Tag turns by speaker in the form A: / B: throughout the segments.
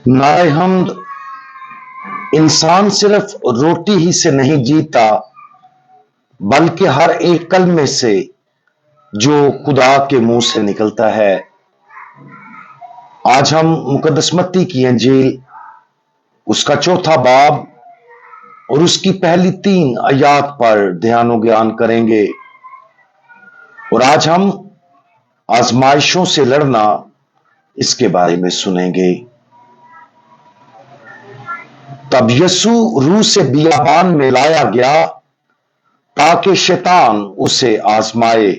A: नाए हमद इंसान सिर्फ रोटी ही से नहीं जीता बल्कि हर एक कलमे से जो खुदा के मुंह से निकलता है। आज हम मुकद्दस मत्ती की अंजील उसका चौथा बाब और उसकी पहली 3 आयात पर ध्यान और ज्ञान करेंगे। और आज हम आजमाइशों से लड़ना इसके बारे में सुनेंगे। तब यीशु रूह से बियाबान में लाया गया ताकि शैतान उसे आजमाए।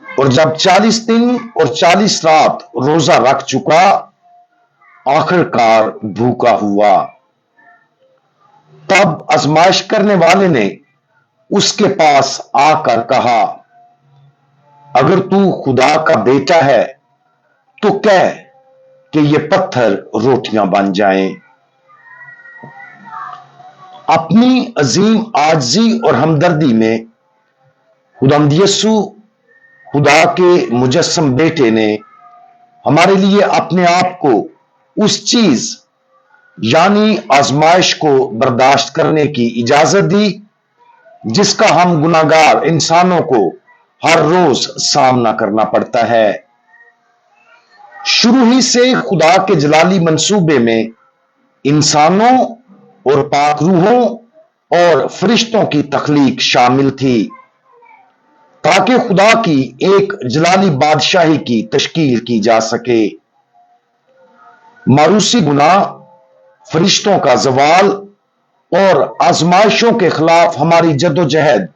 A: और जब 40 दिन और 40 रात रोजा रख चुका, आखिरकार भूखा हुआ। तब आजमाइश करने वाले ने उसके पास आकर कहा, अगर तू खुदा का बेटा है तो कह कि ये पत्थर रोटियां बन जाएं। अपनी अजीम आजिज़ी और हमदर्दी में खुदावंद यीशु खुदा के मुजस्सम बेटे ने हमारे लिए अपने आप को उस चीज यानी आजमाइश को बर्दाश्त करने की इजाजत दी जिसका हम गुनाहगार इंसानों को हर रोज सामना करना पड़ता है। शुरू ही से खुदा के जलाली मंसूबे में इंसानों और पाक रूहों और फरिश्तों की तख्लीक शामिल थी ताकि खुदा की एक जलाली बादशाही की तश्कील की जा सके। मारूसी गुनाह, फरिश्तों का जवाल और आजमाइशों के खिलाफ हमारी जद्दोजहद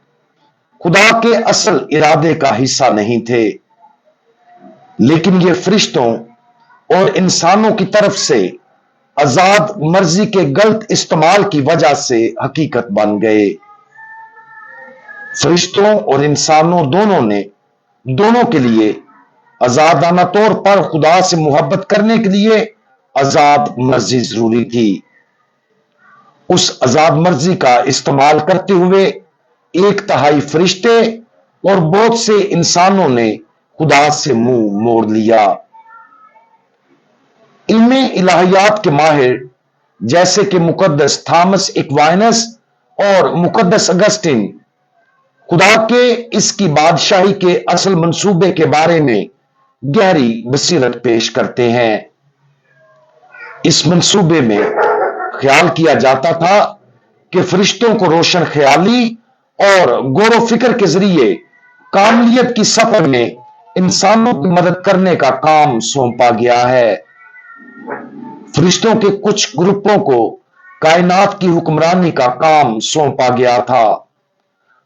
A: खुदा के असल इरादे का हिस्सा नहीं थे, लेकिन ये फरिश्तों और इंसानों की तरफ से आजाद मर्जी के गलत इस्तेमाल की वजह से हकीकत बन गए। फरिश्तों और इंसानों दोनों के लिए आजादाना तौर पर खुदा से मोहब्बत करने के लिए आजाद मर्जी जरूरी थी। उस आजाद मर्जी का इस्तेमाल करते हुए 1/3 फरिश्ते और बहुत से इंसानों ने खुदा से मुंह मोड़ लिया। इल्मे इलाहियात के माहिर जैसे कि मुकद्दस थॉमस एक्वाइनस और मुकद्दस अगस्टिन खुदा के इसकी बादशाही के असल मंसूबे के बारे में गहरी बसीरत पेश करते हैं। इस मंसूबे में ख्याल किया जाता था कि फरिश्तों को रोशन ख्याली और गौर फिक्र के जरिए कामलियत की सफर में इंसानों की मदद करने का काम सौंपा गया है। फरिश्तों के कुछ ग्रुपों को कायनात की हुक्मरानी का काम सौंपा गया था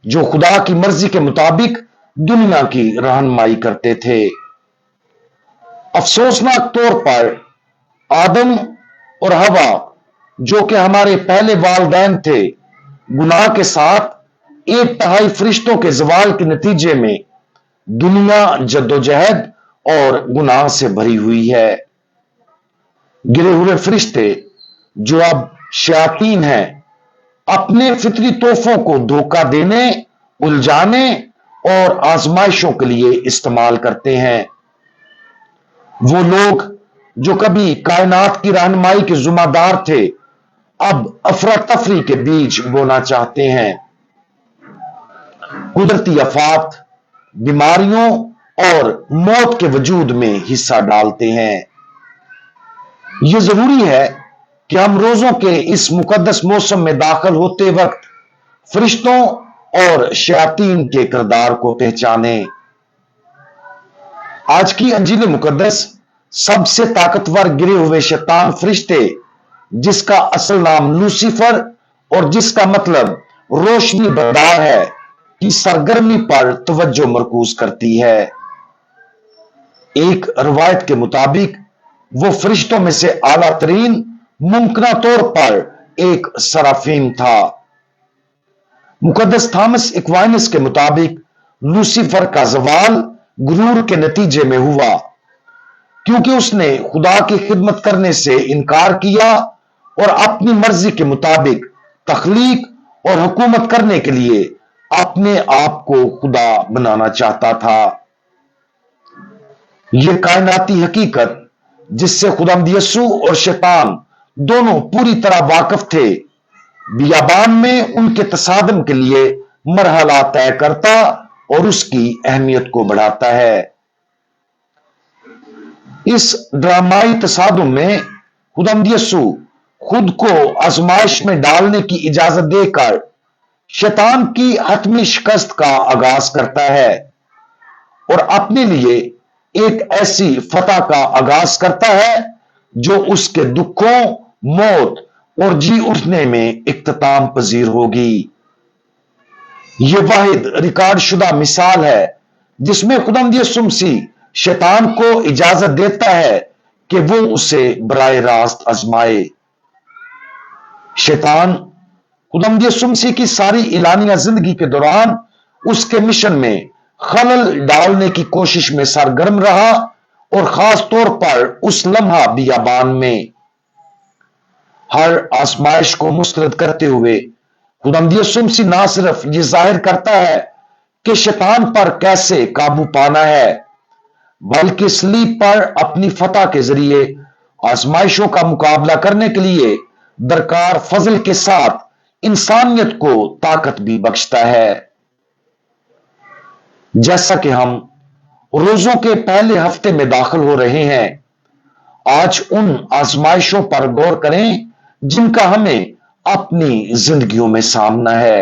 A: जो खुदा की मर्जी के मुताबिक दुनिया की रहनुमाई करते थे। अफसोसनाक तौर पर आदम और हवा जो कि हमारे पहले वालिदैन थे, गुनाह के साथ 1/3 फरिश्तों के जवाल के नतीजे में दुनिया जद्दोजहद और गुनाह से भरी हुई है। गिरे हुए फरिश्ते जो अब शयातीन हैं, अपने फितरी तोहफों को धोखा देने, उलझाने और आजमाइशों के लिए इस्तेमाल करते हैं। वो लोग जो कभी कायनात की रहनुमाई के जिम्मेदार थे, अब अफरा तफरी के बीज बोना चाहते हैं। कुदरती आफात, बीमारियों और मौत के वजूद में हिस्सा डालते हैं। यह जरूरी है कि हम रोजों के इस मुकद्दस मौसम में दाखिल होते वक्त फरिश्तों और शयातीन के किरदार को पहचानें। आज की अंजील मुकद्दस सबसे ताकतवर गिरे हुए शैतान फरिश्ते, जिसका असल नाम लूसीफर और जिसका मतलब रोशनी बरदार है, की सरगर्मी पर तवज्जो मरकूज करती है। एक रवायत के मुताबिक वो फरिश्तों में से आला तरीन मुमकिन तौर पर एक सराफीम था। मुकद्दस थॉमस एक्वाइनस के मुताबिक लूसीफर का जवाल गुरूर के नतीजे में हुआ क्योंकि उसने खुदा की खिदमत करने से इनकार किया और अपनी मर्जी के मुताबिक तख्लीक और हुकूमत करने के लिए अपने आप को खुदा बनाना चाहता था। यह कायनाती हकीकत जिससे खुदावंद यीशु और शैतान दोनों पूरी तरह वाकिफ थे, बियाबान में उनके तसादम के लिए मरहला तय करता और उसकी अहमियत को बढ़ाता है। इस ड्रामाई तसादुम में खुदावंद यीशु खुद को आजमाइश में डालने की इजाजत देकर शैतान की हतमी शिकस्त का आगाज करता है और अपने लिए एक ऐसी फतह का आगाज करता है जो उसके दुखों, मौत और जी उठने में इख्तिताम पजीर होगी। यह वाहिद रिकॉर्ड शुदा मिसाल है जिसमें खुदावंद यीशु मसीह शैतान को इजाजत देता है कि वो उसे बराह रास्त आजमाए। शैतान खुदावंद यीशु मसीह की सारी इलानिया जिंदगी के दौरान उसके मिशन में खलल डालने की कोशिश में सरगर्म रहा और खास तौर पर उस लम्हा बियाबान में। हर आजमाइश को मुस्तरद करते हुए खुदावंद यीशु मसीह ना सिर्फ ये जाहिर करता है कि शैतान पर कैसे काबू पाना है, बल्कि सलीब पर अपनी फतह के जरिए आजमाइशों का मुकाबला करने के लिए दरकार फजल के साथ इंसानियत को ताकत भी बख्शता है। जैसा कि हम रोजों के पहले हफ्ते में दाखिल हो रहे हैं, आज उन आजमाइशों पर गौर करें जिनका हमें अपनी जिंदगियों में सामना है।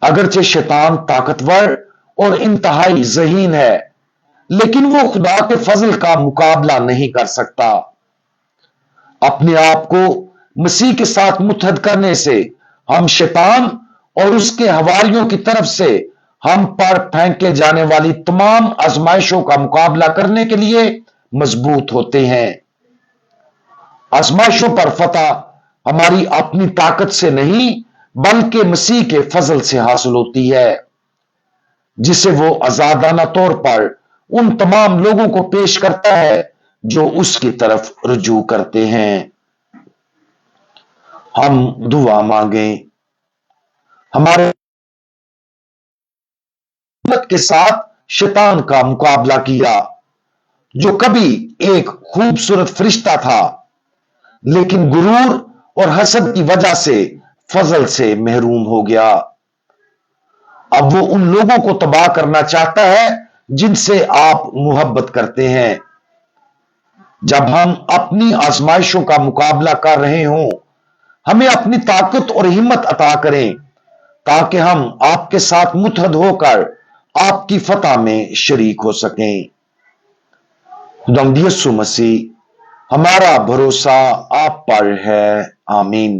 A: अगरचे शैतान ताकतवर और इंतहाई ज़हीन है, लेकिन वो खुदा के फजल का मुकाबला नहीं कर सकता। अपने आप को मसीह के साथ मुत्तहद करने से हम शैतान और उसके हवारियों की तरफ से हम पर फेंके जाने वाली तमाम आजमाइशों का मुकाबला करने के लिए मजबूत होते हैं। आजमाइशों पर फतह हमारी अपनी ताकत से नहीं, बल्कि मसीह के फजल से हासिल होती है, जिसे वो आजादाना तौर पर उन तमाम लोगों को पेश करता है जो उसकी तरफ रुजू करते हैं। हम दुआ मांगे। हमारे के साथ शैतान का मुकाबला किया, जो कभी एक खूबसूरत फरिश्ता था, लेकिन गुरूर और हसद की वजह से फजल से महरूम हो गया। अब वो उन लोगों को तबाह करना चाहता है जिनसे आप मोहब्बत करते हैं। जब हम अपनी आजमाइशों का मुकाबला कर रहे हों, हमें अपनी ताकत और हिम्मत अता करें ताकि हम आपके साथ मुत्तहद होकर आपकी फतह में शरीक हो सकें। खुदावंद यीशु मसीह, हमारा भरोसा आप पर है। आमीन।